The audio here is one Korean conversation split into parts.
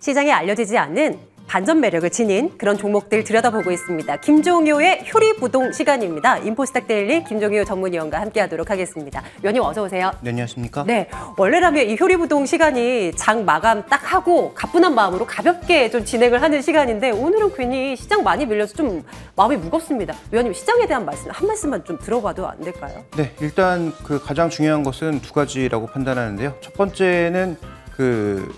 시장에 알려지지 않는 반전 매력을 지닌 그런 종목들 들여다보고 있습니다. 김종효의 효리부동 시간입니다. 인포스탁 데일리 김종효 전문위원과 함께하도록 하겠습니다. 위원님 어서 오세요. 네, 안녕하십니까? 네, 원래라면 이 효리부동 시간이 장 마감 딱 하고 가뿐한 마음으로 가볍게 좀 진행을 하는 시간인데 오늘은 괜히 시장 많이 밀려서 좀 마음이 무겁습니다. 위원님 시장에 대한 말씀 한 말씀만 좀 들어봐도 안 될까요? 네, 일단 그 가장 중요한 것은 두 가지라고 판단하는데요. 첫 번째는 그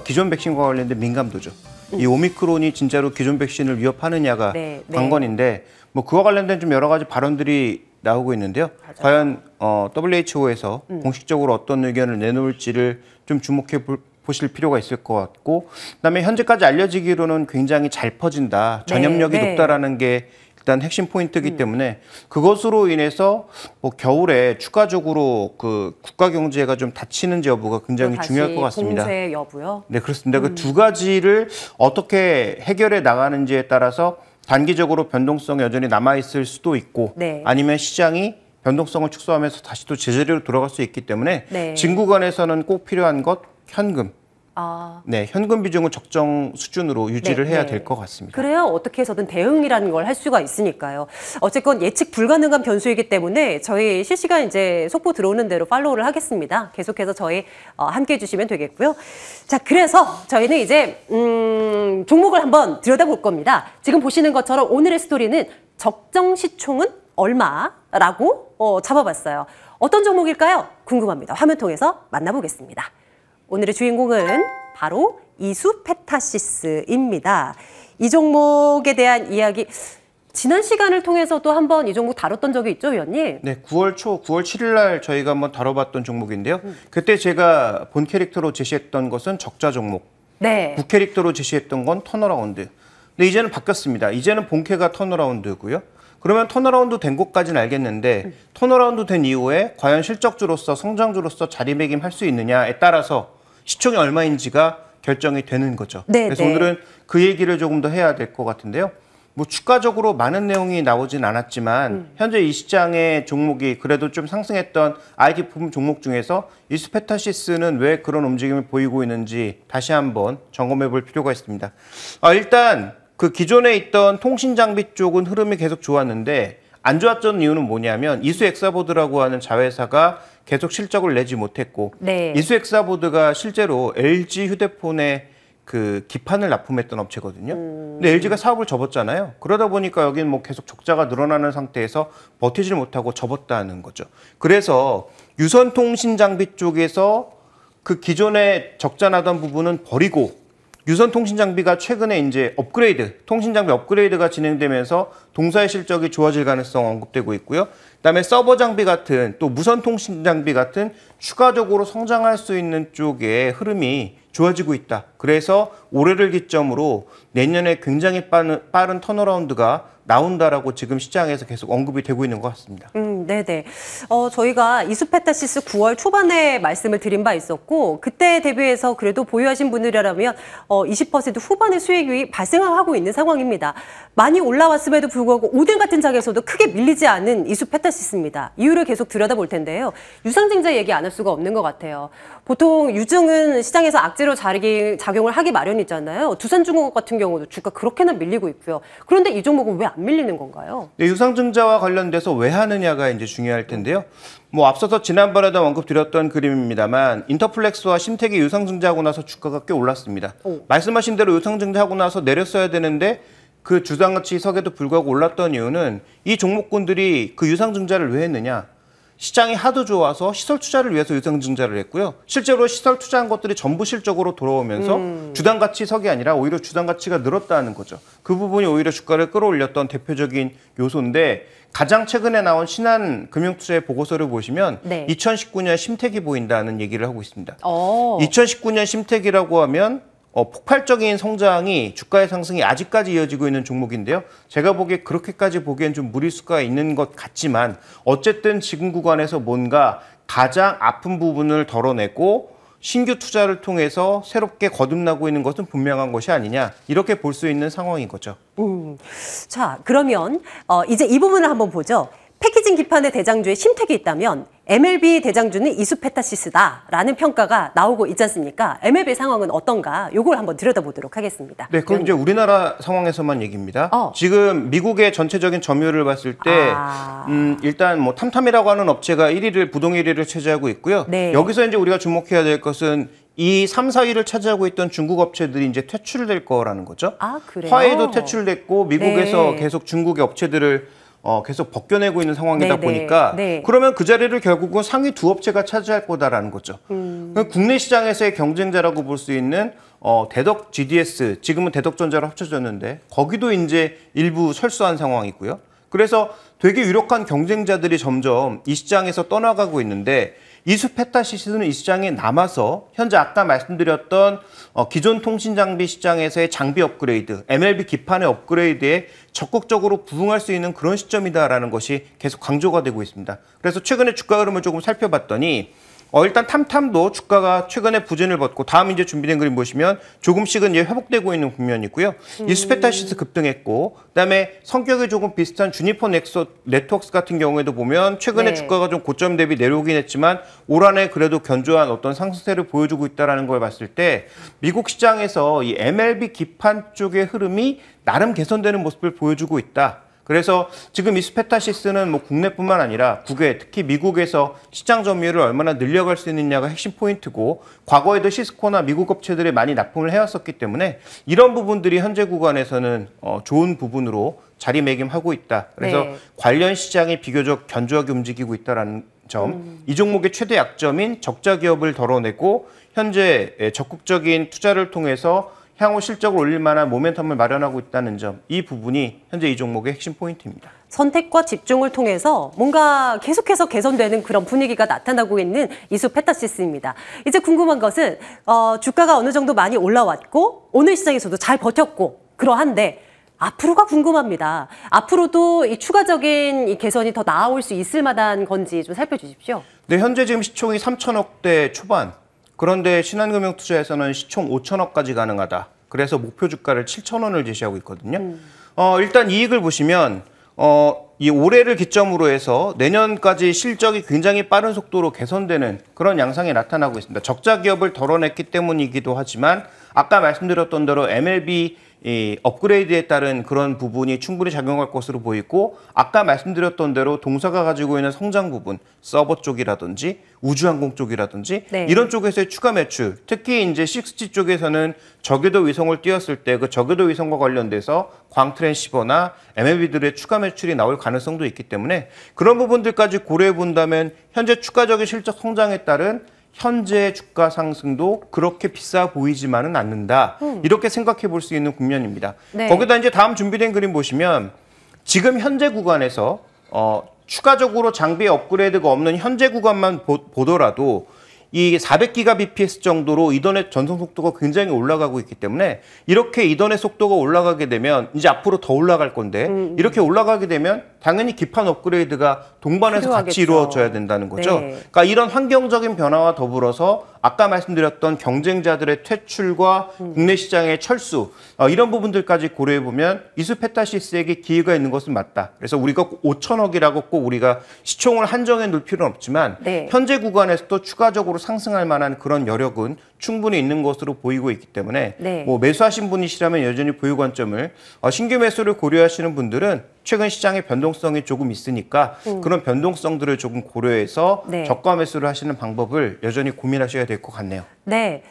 기존 백신과 관련된 민감도죠. 이 오미크론이 진짜로 기존 백신을 위협하느냐가 관건인데 뭐 그와 관련된 좀 여러 가지 발언들이 나오고 있는데요. 맞아요. 과연 WHO에서 공식적으로 어떤 의견을 내놓을지를 좀 주목해 보실 필요가 있을 것 같고, 그다음에 현재까지 알려지기로는 굉장히 잘 퍼진다, 전염력이 높다라는 게 일단 핵심 포인트이기 때문에 그것으로 인해서 뭐 겨울에 추가적으로 그 국가 경제가 좀 닫히는지 여부가 굉장히 중요할 것 같습니다. 봉쇄 여부요? 네, 그렇습니다. 그 두 가지를 어떻게 해결해 나가는지에 따라서 단기적으로 변동성이 여전히 남아 있을 수도 있고, 아니면 시장이 변동성을 축소하면서 다시 또 제자리로 돌아갈 수 있기 때문에 진 구간에서는 꼭 필요한 것 현금. 네, 현금 비중을 적정 수준으로 유지를 해야 될 것 같습니다. 그래야 어떻게 해서든 대응이라는 걸 할 수가 있으니까요. 어쨌건 예측 불가능한 변수이기 때문에 저희 실시간 이제 속보 들어오는 대로 팔로우를 하겠습니다. 계속해서 저희 함께 해주시면 되겠고요. 자, 그래서 저희는 이제 종목을 한번 들여다볼 겁니다. 지금 보시는 것처럼 오늘의 스토리는 적정 시총은 얼마라고 잡아봤어요. 어떤 종목일까요? 궁금합니다. 화면 통해서 만나보겠습니다. 오늘의 주인공은 바로 이수페타시스입니다. 이 종목에 대한 이야기, 지난 시간을 통해서도 한번 이 종목 다뤘던 적이 있죠, 위원님? 네, 9월 7일 날 저희가 한번 다뤄봤던 종목인데요. 그때 제가 본 캐릭터로 제시했던 것은 적자 종목, 부 캐릭터로 제시했던 건 턴어라운드. 근데 이제는 바뀌었습니다. 이제는 본캐가 턴어라운드고요. 그러면 턴어라운드 된 것까지는 알겠는데 턴어라운드 된 이후에 과연 실적주로서 성장주로서 자리매김할 수 있느냐에 따라서 시총이 얼마인지가 결정이 되는 거죠. 그래서 오늘은 그 얘기를 조금 더 해야 될 것 같은데요. 뭐 추가적으로 많은 내용이 나오진 않았지만 현재 이 시장의 종목이 그래도 좀 상승했던 IT 부품 종목 중에서 이수페타시스는 왜 그런 움직임을 보이고 있는지 다시 한번 점검해 볼 필요가 있습니다. 일단 그 기존에 있던 통신 장비 쪽은 흐름이 계속 좋았는데 안 좋았던 이유는 뭐냐면 이수엑사보드라고 하는 자회사가 계속 실적을 내지 못했고 이수엑사보드가 실제로 LG 휴대폰에 그 기판을 납품했던 업체거든요. 근데 LG가 사업을 접었잖아요. 그러다 보니까 여기는 뭐 계속 적자가 늘어나는 상태에서 버티질 못하고 접었다는 거죠. 그래서 유선통신 장비 쪽에서 그 기존에 적자 나던 부분은 버리고 유선통신 장비가 최근에 이제 통신 장비 업그레이드가 진행되면서 동사의 실적이 좋아질 가능성 언급되고 있고요. 그다음에 서버 장비 같은 또 무선 통신 장비 같은 추가적으로 성장할 수 있는 쪽의 흐름이 좋아지고 있다. 그래서 올해를 기점으로 내년에 굉장히 빠른 턴어라운드가 나온다라고 지금 시장에서 계속 언급이 되고 있는 것 같습니다. 네네. 저희가 이수페타시스 9월 초반에 말씀을 드린 바 있었고 그때 대비해서 그래도 보유하신 분들이라면 20% 후반의 수익이 발생하고 있는 상황입니다. 많이 올라왔음에도 불구하고 5등 같은 장에서도 크게 밀리지 않는 이수페타시스입니다. 이유를 계속 들여다볼 텐데요. 유상증자 얘기 안 할 수가 없는 것 같아요. 보통 유증은 시장에서 악재로 작용을 하기 마련이잖아요. 두산중공업 같은 경우도 주가 그렇게나 밀리고 있고요. 그런데 이 종목은 왜 안 밀리는 건가요? 네, 유상증자와 관련돼서 왜 하느냐가 이제 중요할 텐데요. 뭐 앞서서 지난번에도 언급드렸던 그림입니다만 인터플렉스와 심택이 유상증자하고 나서 주가가 꽤 올랐습니다. 말씀하신 대로 유상증자하고 나서 내렸어야 되는데 그 주당가치석에도 불구하고 올랐던 이유는 이 종목군들이 그 유상증자를 왜 했느냐. 시장이 하도 좋아서 시설 투자를 위해서 유상증자를 했고요. 실제로 시설 투자한 것들이 전부 실적으로 돌아오면서 주당 가치석이 아니라 오히려 주당 가치가 늘었다는 거죠. 그 부분이 오히려 주가를 끌어올렸던 대표적인 요소인데 가장 최근에 나온 신한금융투자의 보고서를 보시면 2019년 심택이 보인다는 얘기를 하고 있습니다. 2019년 심택이라고 하면 폭발적인 성장이 주가의 상승이 아직까지 이어지고 있는 종목인데요. 제가 보기에 그렇게까지 보기엔 좀 무리수가 있는 것 같지만 어쨌든 지금 구간에서 뭔가 가장 아픈 부분을 덜어내고 신규 투자를 통해서 새롭게 거듭나고 있는 것은 분명한 것이 아니냐 이렇게 볼 수 있는 상황인 거죠. 자, 그러면 이제 이 부분을 한번 보죠. 패키징 기판의 대장주에 심택이 있다면 MLB 대장주는 이수페타시스다라는 평가가 나오고 있지 않습니까? MLB 상황은 어떤가? 요걸 한번 들여다보도록 하겠습니다. 네, 그건 이제 우리나라 상황에서만 얘기입니다. 지금 미국의 전체적인 점유율을 봤을 때 일단 뭐 탐탐이라고 하는 업체가 1위를 부동 1위를 차지하고 있고요. 네. 여기서 이제 우리가 주목해야 될 것은 이 3, 4위를 차지하고 있던 중국 업체들이 이제 퇴출될 거라는 거죠. 아, 그래요? 화웨이도 퇴출됐고 미국에서 네. 계속 중국의 업체들을 계속 벗겨내고 있는 상황이다 네네. 보니까 네. 그러면 그 자리를 결국은 상위 두 업체가 차지할 거다라는 거죠. 국내 시장에서의 경쟁자라고 볼 수 있는 대덕 GDS, 지금은 대덕전자로 합쳐졌는데 거기도 이제 일부 철수한 상황이고요. 그래서 되게 유력한 경쟁자들이 점점 이 시장에서 떠나가고 있는데 이수페타시스는 이 시장에 남아서 현재 아까 말씀드렸던 기존 통신 장비 시장에서의 장비 업그레이드, MLB 기판의 업그레이드에 적극적으로 부응할 수 있는 그런 시점이다라는 것이 계속 강조가 되고 있습니다. 그래서 최근에 주가 흐름을 조금 살펴봤더니 일단 탐탐도 주가가 최근에 부진을 벗고 다음 이제 준비된 그림 보시면 조금씩은 이제 회복되고 있는 국면이고요. 이수페타시스 급등했고 그다음에 성격이 조금 비슷한 주니퍼 네트워크스 같은 경우에도 보면 최근에 네. 주가가 좀 고점 대비 내려오긴 했지만 올 한해 그래도 견조한 어떤 상승세를 보여주고 있다는 걸 봤을 때 미국 시장에서 이 MLB 기판 쪽의 흐름이 나름 개선되는 모습을 보여주고 있다. 그래서 지금 이수페타시스는 뭐 국내뿐만 아니라 국외, 특히 미국에서 시장 점유율을 얼마나 늘려갈 수 있느냐가 핵심 포인트고 과거에도 시스코나 미국 업체들이 많이 납품을 해왔었기 때문에 이런 부분들이 현재 구간에서는 좋은 부분으로 자리매김하고 있다. 그래서 네. 관련 시장이 비교적 견조하게 움직이고 있다는 점, 이 종목의 최대 약점인 적자 기업을 덜어내고 현재 적극적인 투자를 통해서 향후 실적을 올릴 만한 모멘텀을 마련하고 있다는 점, 이 부분이 현재 이 종목의 핵심 포인트입니다. 선택과 집중을 통해서 뭔가 계속해서 개선되는 그런 분위기가 나타나고 있는 이수페타시스입니다. 이제 궁금한 것은 주가가 어느 정도 많이 올라왔고 오늘 시장에서도 잘 버텼고 그러한데 앞으로가 궁금합니다. 앞으로도 이 추가적인 이 개선이 더 나아올 수 있을 만한 건지 좀 살펴주십시오. 네, 현재 지금 시총이 3천억대 초반. 그런데 신한금융투자에서는 시총 5천억까지 가능하다. 그래서 목표 주가를 7,000원을 제시하고 있거든요. 일단 이익을 보시면 이 올해를 기점으로 해서 내년까지 실적이 굉장히 빠른 속도로 개선되는 그런 양상이 나타나고 있습니다. 적자 기업을 덜어냈기 때문이기도 하지만 아까 말씀드렸던 대로 MLB 이 업그레이드에 따른 그런 부분이 충분히 작용할 것으로 보이고 아까 말씀드렸던 대로 동사가 가지고 있는 성장 부분, 서버 쪽이라든지 우주항공 쪽이라든지 네. 이런 쪽에서의 추가 매출, 특히 이제 6G 쪽에서는 저궤도 위성을 띄웠을 때 그 저궤도 위성과 관련돼서 광트랜시버나 MLB들의 추가 매출이 나올 가능성도 있기 때문에 그런 부분들까지 고려해 본다면 현재 추가적인 실적 성장에 따른 현재 주가 상승도 그렇게 비싸 보이지만은 않는다. 이렇게 생각해 볼 수 있는 국면입니다. 네. 거기다 이제 다음 준비된 그림 보시면 지금 현재 구간에서 추가적으로 장비 업그레이드가 없는 현재 구간만 보더라도 이 400기가bps 정도로 이더넷 전송 속도가 굉장히 올라가고 있기 때문에 이렇게 이더넷 속도가 올라가게 되면 이제 앞으로 더 올라갈 건데 이렇게 올라가게 되면 당연히 기판 업그레이드가 동반해서 같이 필요하겠죠. 이루어져야 된다는 거죠. 네. 그러니까 이런 환경적인 변화와 더불어서 아까 말씀드렸던 경쟁자들의 퇴출과 국내 시장의 철수 이런 부분들까지 고려해 보면 이수페타시스에게 기회가 있는 것은 맞다. 그래서 우리가 5천억이라고 꼭 우리가 시총을 한정해 놓을 필요는 없지만 네. 현재 구간에서도 추가적으로 상승할 만한 그런 여력은 충분히 있는 것으로 보이고 있기 때문에 네. 뭐 매수하신 분이시라면 여전히 보유 관점을 신규 매수를 고려하시는 분들은 최근 시장의 변동성이 조금 있으니까 그런 변동성들을 조금 고려해서 네. 저가 매수를 하시는 방법을 여전히 고민하셔야 될 것 같네요. 네.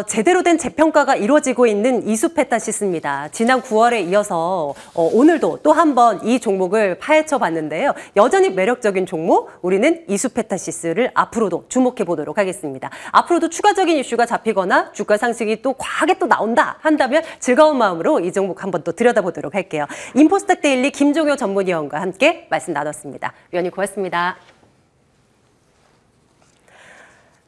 제대로 된 재평가가 이루어지고 있는 이수페타시스입니다. 지난 9월에 이어서 오늘도 또 한 번 이 종목을 파헤쳐 봤는데요. 여전히 매력적인 종목, 우리는 이수페타시스를 앞으로도 주목해 보도록 하겠습니다. 앞으로도 추가적인 이슈가 잡히거나 주가 상승이 또 과하게 또 나온다 한다면 즐거운 마음으로 이 종목 한번 또 들여다보도록 할게요. 인포스탁 데일리 김종효 전문위원과 함께 말씀 나눴습니다. 위원님 고맙습니다.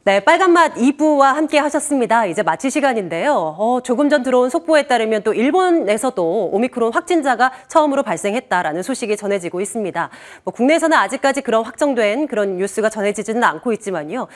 네, 빨간맛 2부와 함께 하셨습니다. 이제 마칠 시간인데요. 조금 전 들어온 속보에 따르면 또 일본에서도 오미크론 확진자가 처음으로 발생했다라는 소식이 전해지고 있습니다. 뭐 국내에서는 아직까지 그런 확정된 그런 뉴스가 전해지지는 않고 있지만요.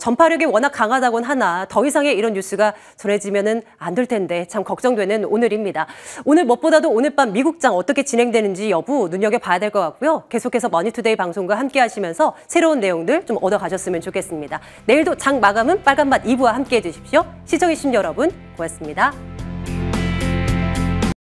전파력이 워낙 강하다곤 하나 더 이상의 이런 뉴스가 전해지면은 안 될 텐데 참 걱정되는 오늘입니다. 오늘 무엇보다도 오늘 밤 미국장 어떻게 진행되는지 여부 눈여겨봐야 될 것 같고요. 계속해서 머니투데이 방송과 함께 하시면서 새로운 내용들 좀 얻어가셨으면 좋겠습니다. 내일도 장 마감은 빨간맛 2부와 함께해 주십시오. 시청해주신 여러분 고맙습니다.